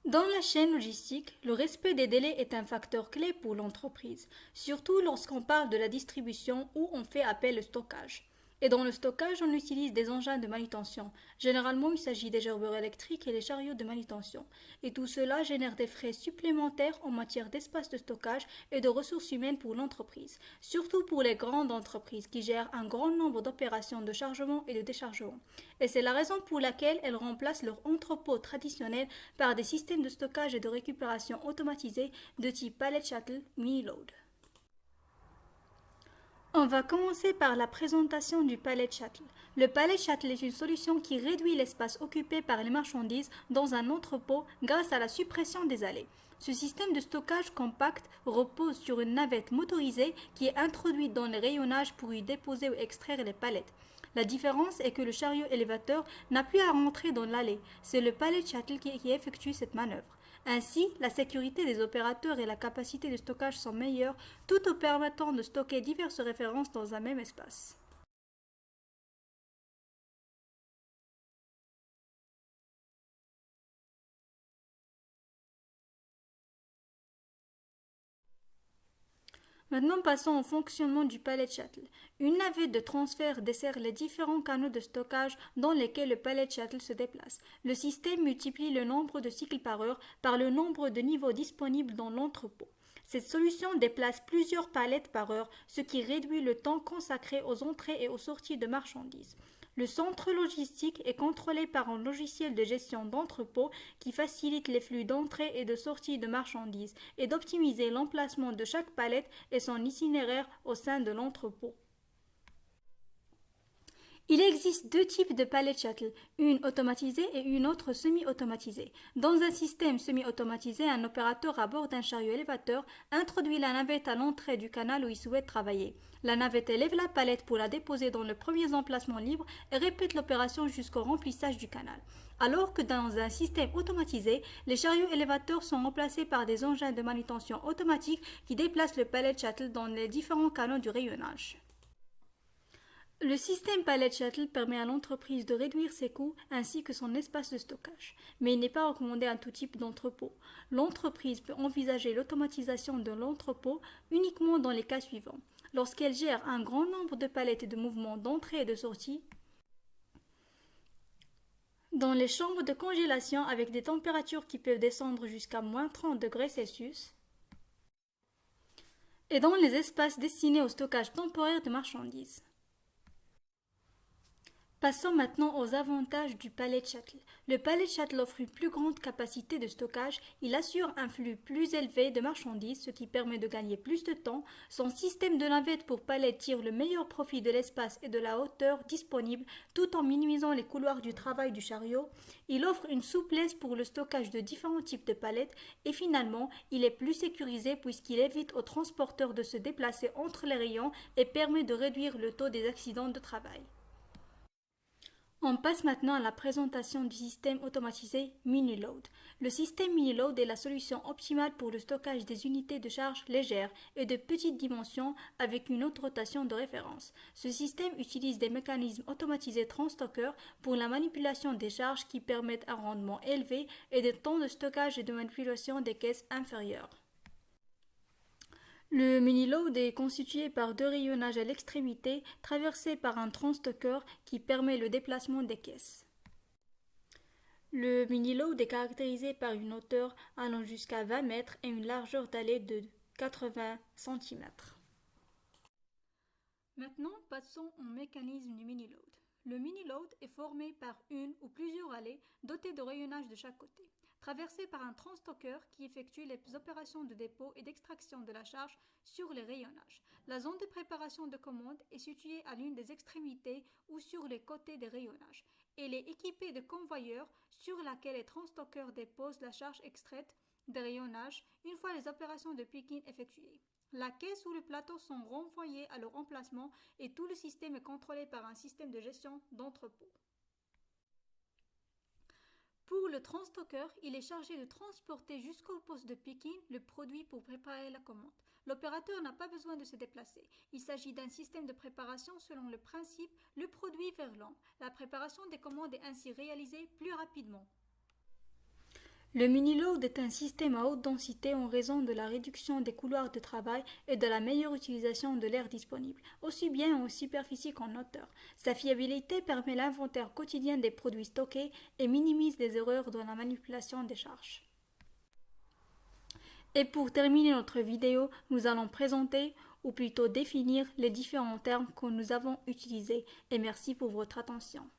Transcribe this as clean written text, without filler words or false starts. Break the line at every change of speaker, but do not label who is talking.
Dans la chaîne logistique, le respect des délais est un facteur clé pour l'entreprise, surtout lorsqu'on parle de la distribution ou on fait appel au stockage. Et dans le stockage, on utilise des engins de manutention. Généralement, il s'agit des gerbeurs électriques et les chariots de manutention. Et tout cela génère des frais supplémentaires en matière d'espace de stockage et de ressources humaines pour l'entreprise, surtout pour les grandes entreprises qui gèrent un grand nombre d'opérations de chargement et de déchargement. Et c'est la raison pour laquelle elles remplacent leurs entrepôts traditionnels par des systèmes de stockage et de récupération automatisés de type Pallet Shuttle Mini-Load. On va commencer par la présentation du Pallet Shuttle. Le Pallet Shuttle est une solution qui réduit l'espace occupé par les marchandises dans un entrepôt grâce à la suppression des allées. Ce système de stockage compact repose sur une navette motorisée qui est introduite dans les rayonnages pour y déposer ou extraire les palettes. La différence est que le chariot élévateur n'a plus à rentrer dans l'allée. C'est le Pallet Shuttle qui effectue cette manœuvre. Ainsi, la sécurité des opérateurs et la capacité de stockage sont meilleures, tout en permettant de stocker diverses références dans un même espace. Maintenant, passons au fonctionnement du Pallet Shuttle. Une navette de transfert dessert les différents canaux de stockage dans lesquels le Pallet Shuttle se déplace. Le système multiplie le nombre de cycles par heure par le nombre de niveaux disponibles dans l'entrepôt. Cette solution déplace plusieurs palettes par heure, ce qui réduit le temps consacré aux entrées et aux sorties de marchandises. Le centre logistique est contrôlé par un logiciel de gestion d'entrepôt qui facilite les flux d'entrée et de sortie de marchandises et d'optimiser l'emplacement de chaque palette et son itinéraire au sein de l'entrepôt. Il existe deux types de pallet shuttle, une automatisée et une autre semi-automatisée. Dans un système semi-automatisé, un opérateur à bord d'un chariot élévateur introduit la navette à l'entrée du canal où il souhaite travailler. La navette élève la palette pour la déposer dans le premier emplacement libre et répète l'opération jusqu'au remplissage du canal. Alors que dans un système automatisé, les chariots élévateurs sont remplacés par des engins de manutention automatiques qui déplacent le pallet shuttle dans les différents canaux du rayonnage. Le système Pallet Shuttle permet à l'entreprise de réduire ses coûts ainsi que son espace de stockage, mais il n'est pas recommandé à tout type d'entrepôt. L'entreprise peut envisager l'automatisation de l'entrepôt uniquement dans les cas suivants. Lorsqu'elle gère un grand nombre de palettes et de mouvements d'entrée et de sortie, dans les chambres de congélation avec des températures qui peuvent descendre jusqu'à moins 30 degrés Celsius, et dans les espaces destinés au stockage temporaire de marchandises. Passons maintenant aux avantages du Pallet Shuttle. Le Pallet Shuttle offre une plus grande capacité de stockage, il assure un flux plus élevé de marchandises, ce qui permet de gagner plus de temps. Son système de navette pour palette tire le meilleur profit de l'espace et de la hauteur disponible, tout en minimisant les couloirs du travail du chariot. Il offre une souplesse pour le stockage de différents types de palettes et finalement, il est plus sécurisé puisqu'il évite aux transporteurs de se déplacer entre les rayons et permet de réduire le taux des accidents de travail. On passe maintenant à la présentation du système automatisé Mini-Load. Le système Mini-Load est la solution optimale pour le stockage des unités de charge légères et de petites dimensions avec une haute rotation de référence. Ce système utilise des mécanismes automatisés transstockeurs pour la manipulation des charges qui permettent un rendement élevé et des temps de stockage et de manipulation des caisses inférieurs. Le mini-load est constitué par deux rayonnages à l'extrémité traversés par un transstocker qui permet le déplacement des caisses. Le mini-load est caractérisé par une hauteur allant jusqu'à 20 mètres et une largeur d'allée de 80 cm. Maintenant, passons au mécanisme du mini-load. Le mini-load est formé par une ou plusieurs allées dotées de rayonnage de chaque côté, traversées par un transstocker qui effectue les opérations de dépôt et d'extraction de la charge sur les rayonnages. La zone de préparation de commande est située à l'une des extrémités ou sur les côtés des rayonnages. Elle est équipée de convoyeurs sur laquelle les transstockers déposent la charge extraite des rayonnages une fois les opérations de picking effectuées. La caisse ou le plateau sont renvoyés à leur emplacement et tout le système est contrôlé par un système de gestion d'entrepôt. Pour le transstocker, il est chargé de transporter jusqu'au poste de picking le produit pour préparer la commande. L'opérateur n'a pas besoin de se déplacer. Il s'agit d'un système de préparation selon le principe le produit vers l'homme. La préparation des commandes est ainsi réalisée plus rapidement. Le mini-load est un système à haute densité en raison de la réduction des couloirs de travail et de la meilleure utilisation de l'air disponible, aussi bien en superficie qu'en hauteur. Sa fiabilité permet l'inventaire quotidien des produits stockés et minimise les erreurs dans la manipulation des charges. Et pour terminer notre vidéo, nous allons présenter, ou plutôt définir, les différents termes que nous avons utilisés. Et merci pour votre attention.